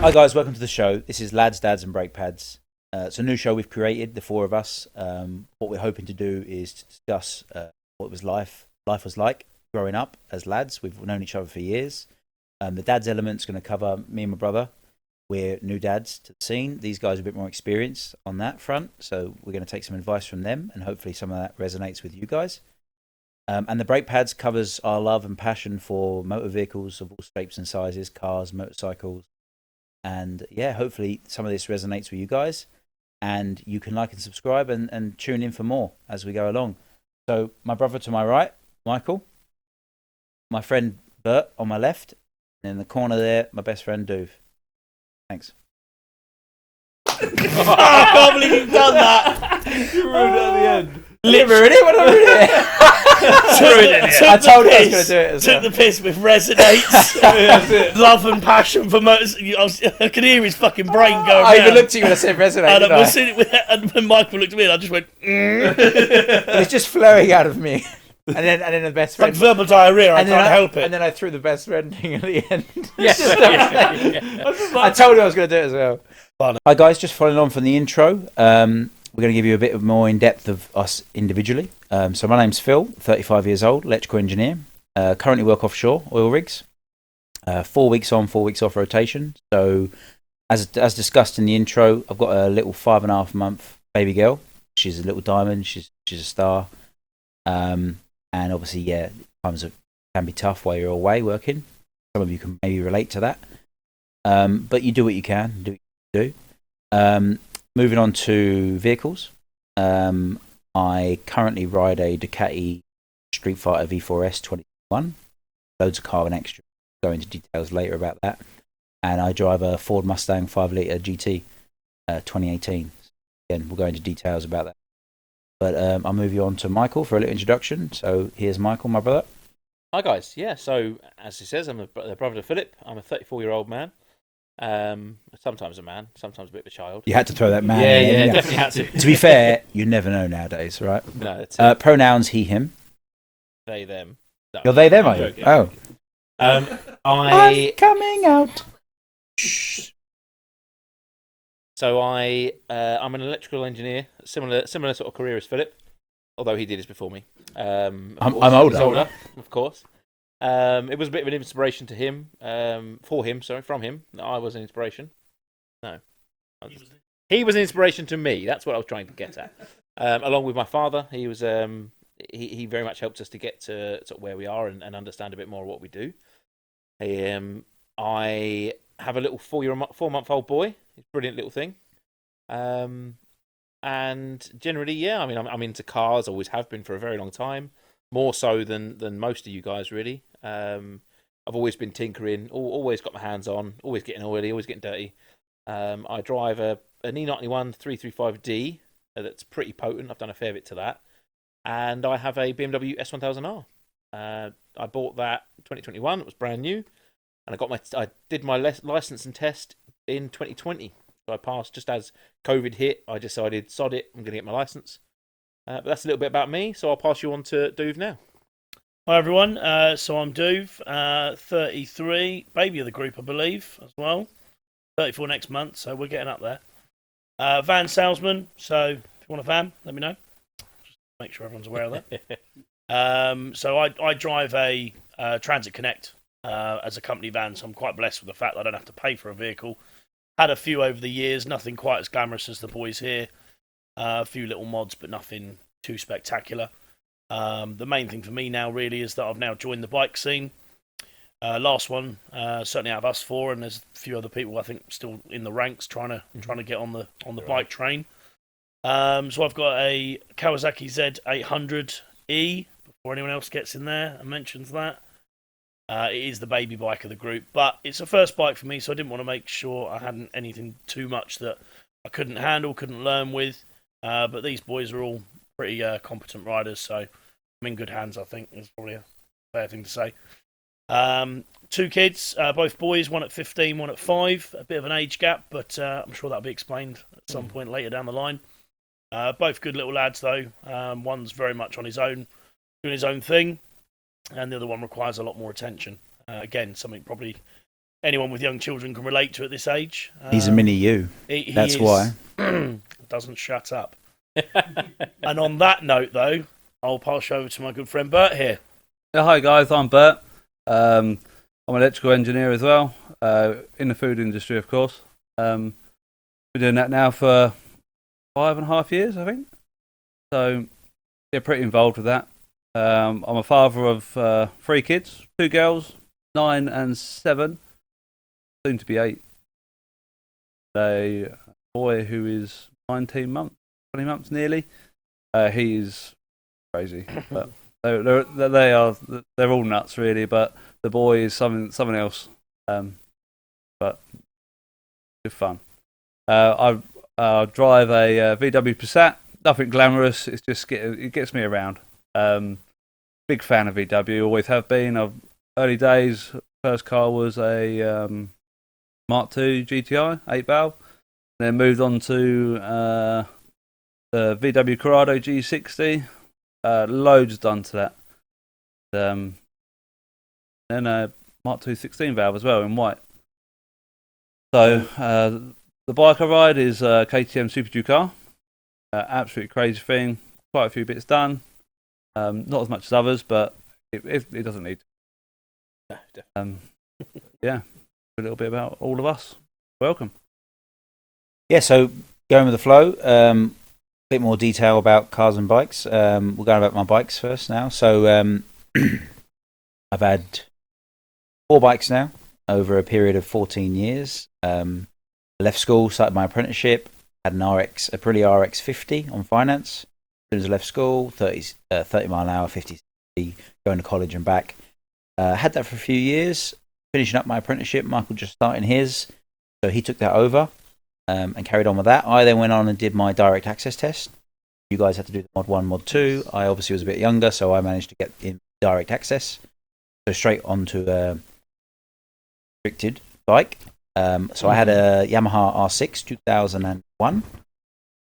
Hi guys, welcome to the show. This is Lads, Dads and Brake Pads. It's a new show we've created, the four of us. What we're hoping to do is to discuss what life was like growing up as lads. We've known each other for years. The dads element's going to cover me and my brother. We're new dads to the scene. These guys are a bit more experienced on that front, so we're going to take some advice from them, and hopefully some of that resonates with you guys. And the Brake Pads covers our love and passion for motor vehicles of all shapes and sizes, cars, motorcycles. And yeah, hopefully some of this resonates with you guys, and you can like and subscribe and tune in for more as we go along. So my brother to my right, Michael, my friend Bert on my left, and in the corner there, my best friend Duve. Thanks. I can't believe you've done that. You ruined it at the end. Literally, what I ruined it. I told you I was going to do it. Took the piss with resonates. Love and passion for motors. I could hear his fucking brain going. I even looked at you when I said resonate. And when Michael looked at me, and I just went. It's just flowing out of me. And then the best friend. Like verbal diarrhea. I can't help it. And then I threw the best friend thing at the end. Yes. I told you I was going to do it as well. Fun. Hi guys, just following on from the intro. We're going to give you a bit more in depth of us individually. So my name's Phil, 35 years old, electrical engineer. Currently work offshore, oil rigs. 4 weeks on, 4 weeks off rotation. So as discussed in the intro, I've got a little 5.5 month baby girl. She's a little diamond. She's a star. And obviously, yeah, times can be tough while you're away working. Some of you can maybe relate to that. But you do what you can. Do what you do. Moving on to vehicles. I currently ride a Ducati Street Fighter V4S 2021. Loads of carbon extra. Go into details later about that. And I drive a Ford Mustang 5-litre GT 2018. Again, we'll go into details about that. But I'll move you on to Michael for a little introduction. So here's Michael, my brother. Hi guys, yeah, so as he says, I'm the brother of Philip. I'm a 34-year-old man. Sometimes a man, sometimes a bit of a child. You had to throw that man in. Yeah, definitely had to. To be fair, you never know nowadays, right? No, it's pronouns he, him. they, them. No, You're they, them, I'm are you? joking. Oh. I'm coming out. So I'm an electrical engineer, similar sort of career as Philip, although he did this before me. I'm He's older. of course. It was a bit of an inspiration to him, from him. I was an inspiration. No, he was an inspiration to me. That's what I was trying to get at. Along with my father, he was he very much helped us to get to sort of where we are and understand a bit more of what we do. I have a little 4-month-old boy. It's a brilliant little thing. And generally, yeah, I mean, I'm into cars. Always have been for a very long time. More so than most of you guys, really. I've always been tinkering. Always got my hands on. Always getting oily. Always getting dirty. I drive an E91 335D that's pretty potent. I've done a fair bit to that. And I have a BMW S1000R. I bought that 2021. It was brand new. And I did my license and test in 2020. So I passed just as COVID hit. I decided, sod it, I'm going to get my license. But that's a little bit about me. So I'll pass you on to Duve now. Hi everyone. So I'm Duve, 33, baby of the group, I believe, as well. 34 next month, so we're getting up there. Van salesman. So if you want a van, let me know. Just make sure everyone's aware of that. So I drive a Transit Connect. As a company van, so I'm quite blessed with the fact that I don't have to pay for a vehicle. Had a few over the years, nothing quite as glamorous as the boys here. A few little mods, but nothing too spectacular. The main thing for me now really is that I've now joined the bike scene. Last one, certainly out of us four, and there's a few other people I think still in the ranks trying to get on the bike train. So I've got a Kawasaki Z800E. Before anyone else gets in there and mentions that. It is the baby bike of the group, but it's a first bike for me, so I didn't want to make sure I hadn't anything too much that I couldn't handle, couldn't learn with. But these boys are all pretty competent riders, so I'm in good hands, I think, is probably a fair thing to say. 2 kids, both boys, one at 15, one at 5. A bit of an age gap, but I'm sure that'll be explained at some point later down the line. Both good little lads, though. One's very much on his own, doing his own thing, and the other one requires a lot more attention. Again, something probably anyone with young children can relate to at this age. He's a mini you. He That's is- why. Doesn't shut up. And on that note, though, I'll pass you over to my good friend Bert here. Yeah, hi guys, I'm Bert. I'm an electrical engineer as well, in the food industry, of course. Been doing that now for 5.5 years, I think. So, yeah, pretty involved with that. I'm a father of 3 kids, 2 girls, 9 and 7, soon to be 8. A boy who is 19 months, 20 months nearly. He is crazy, but they're all nuts really. But the boy is something else. But good fun. I drive a VW Passat. Nothing glamorous. It's just it gets me around. Big fan of VW. Always have been. Early days. First car was a Mark II GTI 8-valve. Then moved on to the VW Corrado G60. Loads done to that. Then a Mark II 16-valve as well in white. So the bike I ride is a KTM Super Duke car. Absolutely crazy thing. Quite a few bits done. Not as much as others, but it doesn't need to. Yeah, a little bit about all of us. Welcome. Yeah, so going with the flow, a bit more detail about cars and bikes. We're going about my bikes first now. So I've had 4 bikes now over a period of 14 years. Left school, started my apprenticeship, had an RX, a Pirelli RX50 on finance. As soon as I left school, 30 mile an hour, 50, going to college and back. Had that for a few years, finishing up my apprenticeship. Michael just starting his, so he took that over and carried on with that. I then went on and did my direct access test. You guys had to do the mod 1, mod 2. I obviously was a bit younger, so I managed to get in direct access. So straight onto a restricted bike. So I had a Yamaha R6 2001,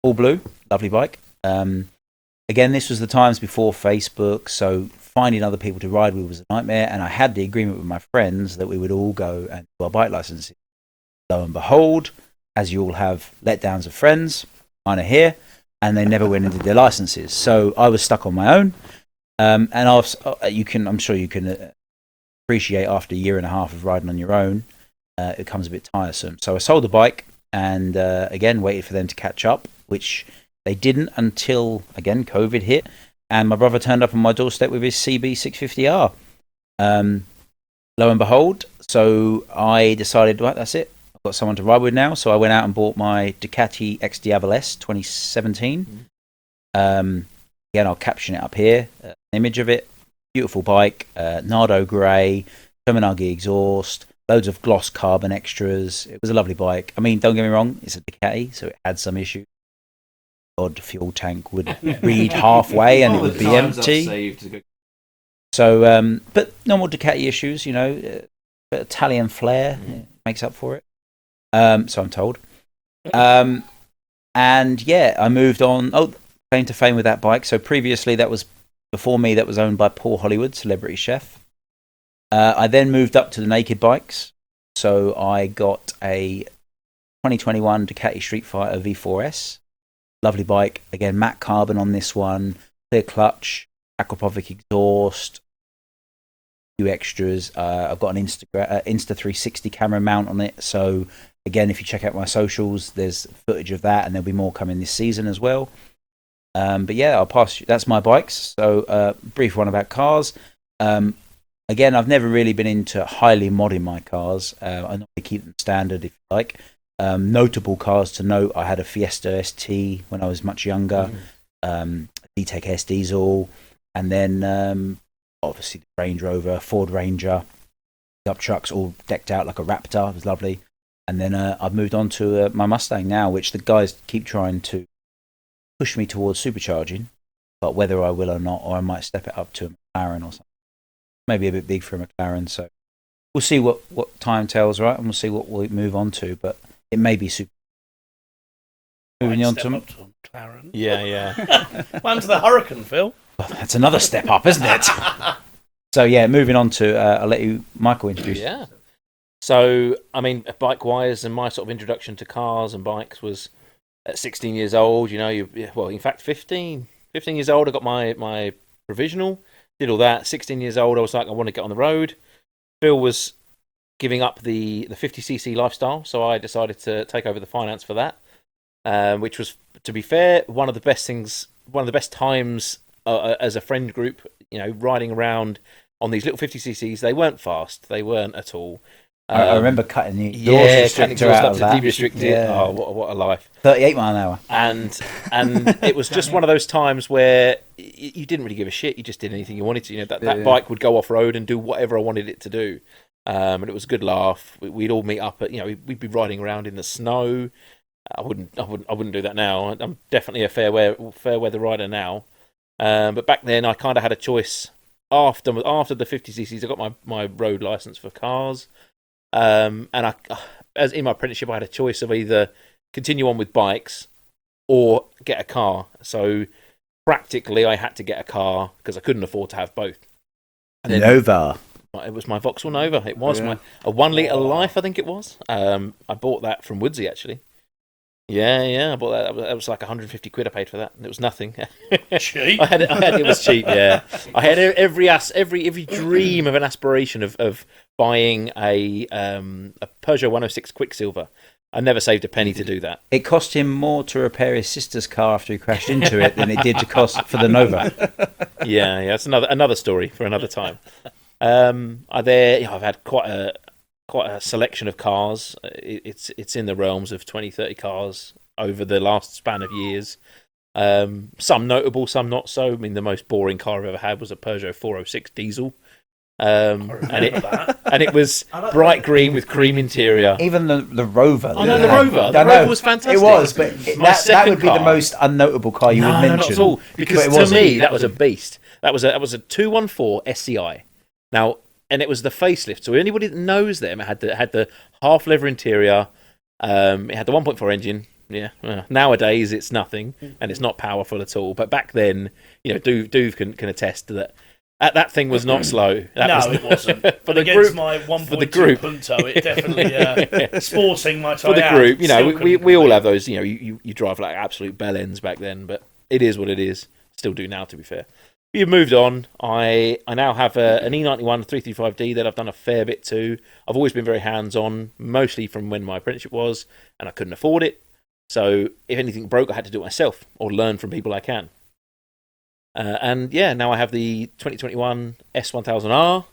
all blue, lovely bike. Again, this was the times before Facebook, so finding other people to ride with was a nightmare, and I had the agreement with my friends that we would all go and do our bike licenses. Lo and behold, as you all have letdowns of friends, mine are here, and they never went into their licenses. So I was stuck on my own, and I'm sure you can appreciate after a year and a half of riding on your own, it becomes a bit tiresome. So I sold the bike and again waited for them to catch up, which they didn't until, again, COVID hit. And my brother turned up on my doorstep with his CB650R. Lo and behold, so I decided, right, that's it. I've got someone to ride with now. So I went out and bought my Ducati X Diavel S 2017. Again, I'll caption it up here. An image of it. Beautiful bike. Nardo grey. Terminagi exhaust. Loads of gloss carbon extras. It was a lovely bike. I mean, don't get me wrong, it's a Ducati, so it had some issues. Odd fuel tank would read halfway and it would be empty. So, but normal Ducati issues, but Italian flair makes up for it. So I'm told. And yeah, I moved on. Claim to fame with that bike. So previously, before me, that was owned by Paul Hollywood, celebrity chef. I then moved up to the naked bikes. So I got a 2021 Ducati Street Fighter V4S. Lovely bike. Again, matte carbon on this one. Clear clutch. Aquapovic exhaust. A few extras. I've got an Insta360 camera mount on it. So again, if you check out my socials, there's footage of that, and there'll be more coming this season as well. But yeah, I'll pass you. That's my bikes. So brief one about cars. Again, I've never really been into highly modding my cars. I normally keep them standard, if you like. Notable cars to note: I had a Fiesta ST when I was much younger, D-Tech S diesel, and then obviously the Range Rover, Ford Ranger, up trucks all decked out like a Raptor. It was lovely. And then I've moved on to my Mustang now, which the guys keep trying to push me towards supercharging, but whether I will or not, or I might step it up to a McLaren or something. Maybe a bit big for a McLaren, so we'll see what time tells, right? And we'll see what we'll move on to, but it may be super. Moving on to McLaren. Yeah. One's the Hurricane, Phil. Well, that's another step up, isn't it? So yeah, moving on to I'll let Michael introduce. Yeah. So, I mean, bike-wise, and my sort of introduction to cars and bikes was at 16 years old. You know, well, in fact, 15 years old, I got my provisional, did all that. 16 years old, I was like, I want to get on the road. Phil was giving up the 50cc lifestyle, so I decided to take over the finance for that, which was, to be fair, one of the best times as a friend group. You know, riding around on these little 50cc's. They weren't fast, they weren't at all. I remember cutting the exhaust restrictor out of that. Deep restricted. Yeah. Oh, what a life! 38 mile an hour. And it was just one of those times where you didn't really give a shit. You just did anything you wanted to. You know, that bike would go off road and do whatever I wanted it to do. And it was a good laugh. We'd all meet up at, you know, we'd be riding around in the snow. I wouldn't do that now. I'm definitely a fair weather rider now. But back then I kind of had a choice. After the 50cc's, I got my road license for cars. And as in my apprenticeship, I had a choice of either continue on with bikes or get a car. So practically, I had to get a car because I couldn't afford to have both. And then Nova. it was my Vauxhall Nova. It was a 1 litre Life, I think it was. I bought that from Woodsy actually. Yeah, I bought that. That was like 150 quid I paid for that. It was nothing. Cheap. I had it was cheap. Yeah, I had every dream of an aspiration of buying a Peugeot 106 Quicksilver. I never saved a penny to do that. It cost him more to repair his sister's car after he crashed into it than it did to cost for the Nova. Yeah, it's another story for another time. I've had quite a selection of cars. It's in the realms of 20, 30 cars over the last span of years. Some notable, some not so. I mean, the most boring car I've ever had was a Peugeot 406 diesel. And it was bright green with cream interior. Even the Rover. I know the Rover. The Rover was fantastic. It was, but that would be the most unnotable car you would mention. Not at all. Because to me, that was a beast. That was a 214 SCI. Now, and it was the facelift. So anybody that knows them, it had the half leather interior. It had the 1.4 engine. Yeah. Nowadays, it's nothing, and it's not powerful at all. But back then, you know, Duve can attest to that. That thing was not slow. It wasn't. But against my 1.2 Punto, it definitely sporting my for the group. You know, we all have those. You know, you drive like absolute bell ends back then, but it is what it is. Still do now, to be fair. You've moved on. I now have an E91 335D that I've done a fair bit to. I've always been very hands-on, mostly from when my apprenticeship was, and I couldn't afford it. So if anything broke, I had to do it myself or learn from people I can. And yeah, now I have the 2021 S1000R.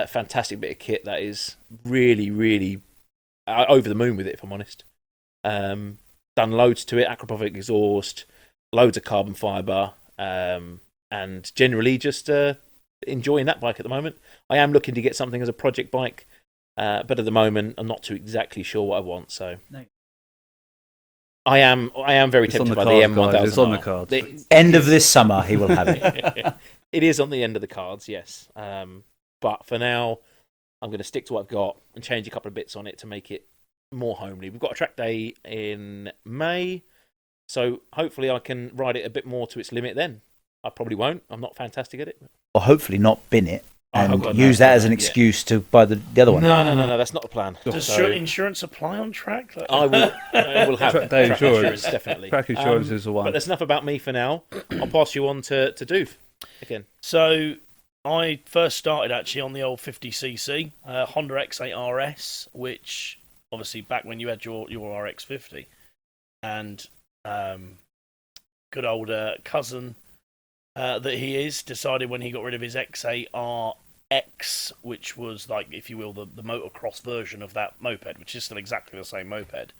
Fantastic bit of kit that is really, really over the moon with it, if I'm honest. Done loads to it, Acropovic exhaust, loads of carbon fibre, and generally just enjoying that bike at the moment. I am looking to get something as a project bike, but at the moment I'm not too exactly sure what I want. So no. I am very tempted by the M1000R. It's on the cards. End of this summer, he will have it. It is on the end of the cards, yes. But for now, I'm going to stick to what I've got and change a couple of bits on it to make it more homely. We've got a track day in May, so hopefully I can ride it a bit more to its limit then. I probably won't. I'm not fantastic at it. Or hopefully not bin it and use that as an excuse to buy the other one. No, that's not the plan. Does insurance apply on track? I will have track day insurance, definitely. Track insurance is the one. But that's enough about me for now. I'll pass you on to Duve again. So I first started actually on the old 50cc Honda X8 RS, which obviously back when you had your RX50, and good old cousin that he is decided when he got rid of his X8 RX, which was like, if you will, the motocross version of that moped, which is still exactly the same moped.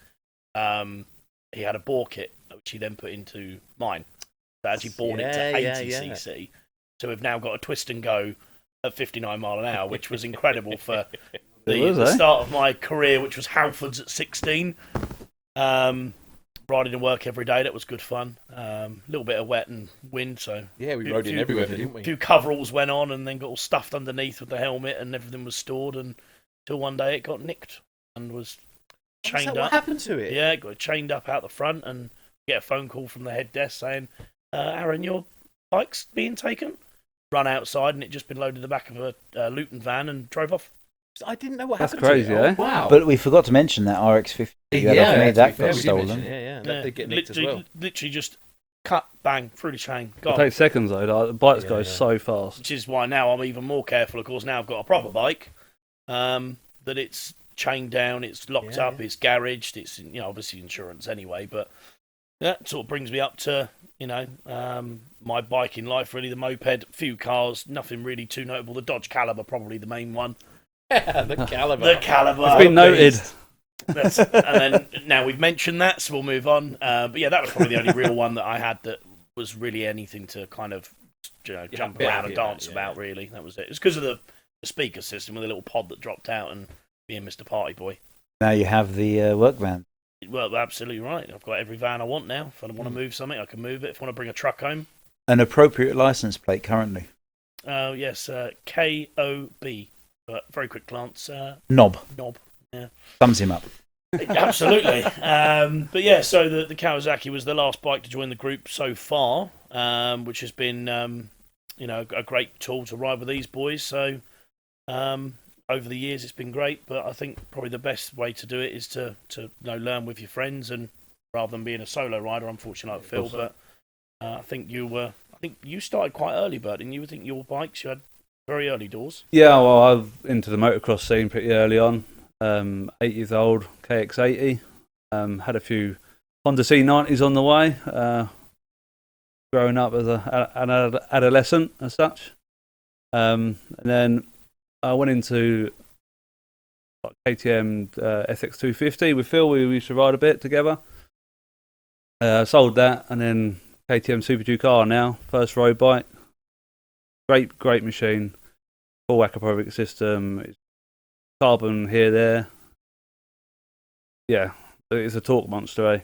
He had a bore kit, which he then put into mine. So I actually bought it to 80cc. So we've now got a twist and go at 59 mile an hour, which was incredible for the start of my career, which was Halfords at 16. Riding to work every day, that was good fun. A little bit of wet and wind, so yeah, we rode in everywhere, didn't we? A few coveralls went on, and then got all stuffed underneath with the helmet, and everything was stored. And until one day it got nicked and was chained up. What happened to it? Yeah, it got chained up out the front, and get a phone call from the head desk saying, "Aaron, your bike's being taken." Run outside, and it just been loaded in the back of a Luton van and drove off. I didn't know what That's happened crazy, to it. eh? Oh, wow. But we forgot to mention that RX-50 you had off me, to that be fair, got we did stolen. mention it, Yeah, that did get nicked as well. Literally just cut, bang, through the chain. It Gone. takes seconds though. Like, the bikes Yeah, go yeah. so fast. Which is why now I'm even more careful. Of course, now I've got a proper bike, that it's chained down, it's locked Yeah, up, it's garaged, it's obviously insurance anyway. But that sort of brings me up to my bike in life. Really, the moped, few cars, nothing really too notable. The Dodge Caliber, probably the main one. The Caliber. The Caliber. It's been noted. And then now we've mentioned that, so we'll move on. But yeah, that was probably the only real one that I had that was really anything to kind of jump around and dance about. Really, that was it. It's because of the speaker system with a little pod that dropped out and being Mr. Party Boy. Now you have the work van. Well, absolutely right. I've got every van I want now. If I want to move something, I can move it. If I want to bring a truck home, An appropriate license plate currently. yes, KOB. But very quick glance, Knob. Thumbs him up. Absolutely. But yeah, so the Kawasaki was the last bike to join the group so far, which has been a great tool to ride with these boys. So over the years, it's been great. But I think probably the best way to do it is to learn with your friends, and rather than being a solo rider, unfortunately, like Phil. But I think you started quite early, Bert, and you think your bikes you had very early doors. Yeah, well, I've into the motocross scene pretty early on. 8 years old, KX80. Had a few Honda C90s on the way. Growing up as an adolescent, as such, and then I went into KTM SX250 with Phil. We used to ride a bit together. Sold that, and then KTM Super Duke R now, first road bike. Great machine. Full Acaparic system. It's carbon here, there. Yeah, it's a torque monster, eh?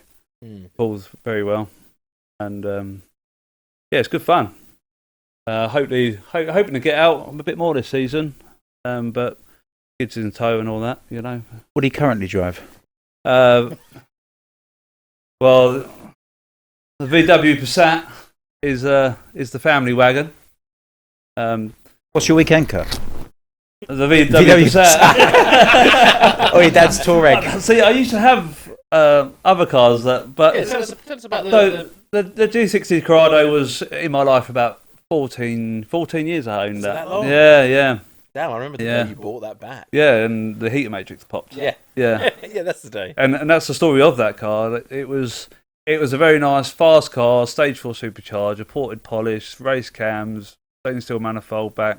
Pulls very well. And yeah, it's good fun. Hoping to get out a bit more this season. But kids in tow and all that, What do you currently drive? Well, the VW Passat is the family wagon. What's your weekend car? The VW Passat. Oh, your dad's Touareg. See, I used to have other cars but Tell us about the G60 Corrado was in my life about 14 years. I owned that. that long? Yeah. Damn, I remember the day you bought that back. Yeah, and the heater matrix popped. Yeah. Yeah. Yeah, that's the day. And that's the story of that car. It was a very nice, fast car, stage 4 supercharger, ported polish, race cams, stainless steel manifold back.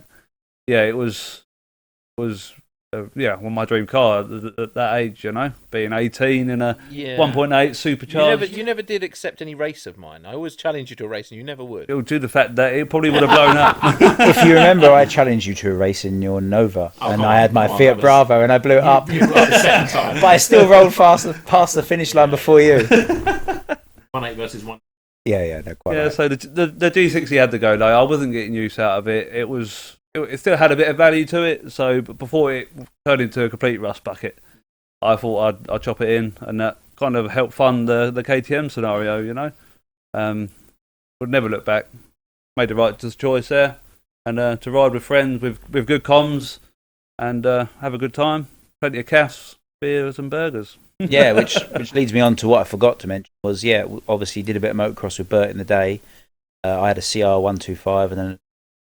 Yeah, it was my dream car at that age, being 18 in a 1.8 supercharged. You never did accept any race of mine. I always challenged you to a race, and you never would. Due to the fact that it probably would have blown up. If you remember, I challenged you to a race in your Nova, and I had my Fiat Bravo, and I blew it up. But I still rolled past the finish line before you. 1.8 versus 1. Yeah, no, quite. Yeah, right. so the G60 had to go though. I wasn't getting use out of it. It still had a bit of value to it. So before it turned into a complete rust bucket, I thought I'd chop it in, and that kind of helped fund the KTM scenario. Would never look back. Made the right choice there, and to ride with friends with good comms, and have a good time. Plenty of calves, beers, and burgers. Yeah, which leads me on to what I forgot to mention was, obviously did a bit of motocross with Bert in the day. I had a CR 125 and then an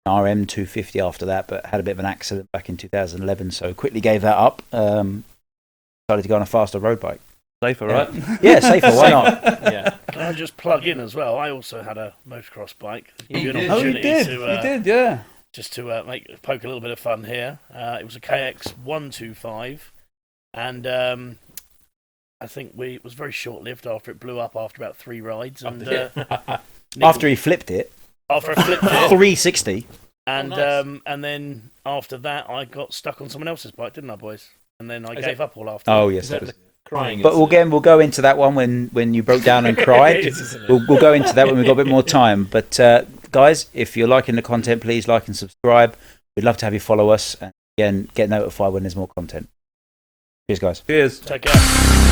RM 250 after that, but had a bit of an accident back in 2011, so quickly gave that up. Decided to go on a faster road bike. Safer, right? Yeah, safer. Why not? Yeah. Can I just plug in as well? I also had a motocross bike. You did. Oh, you did. To, You did, yeah. just to poke a little bit of fun here. It was a KX 125, and I think it was very short-lived after it blew up after about 3 rides. And After he flipped it, after I flipped it, 360. and nice. and then after that, I got stuck on someone else's bike, didn't I, boys? And then I gave up all after. Oh that. yes, Is that that was. the crying? But we'll go into that one when you broke down and cried. We'll go into that when we've got a bit more time. But guys, if you're liking the content, please like and subscribe. We'd love to have you follow us, and again, get notified when there's more content. Cheers, guys. Cheers. Take care.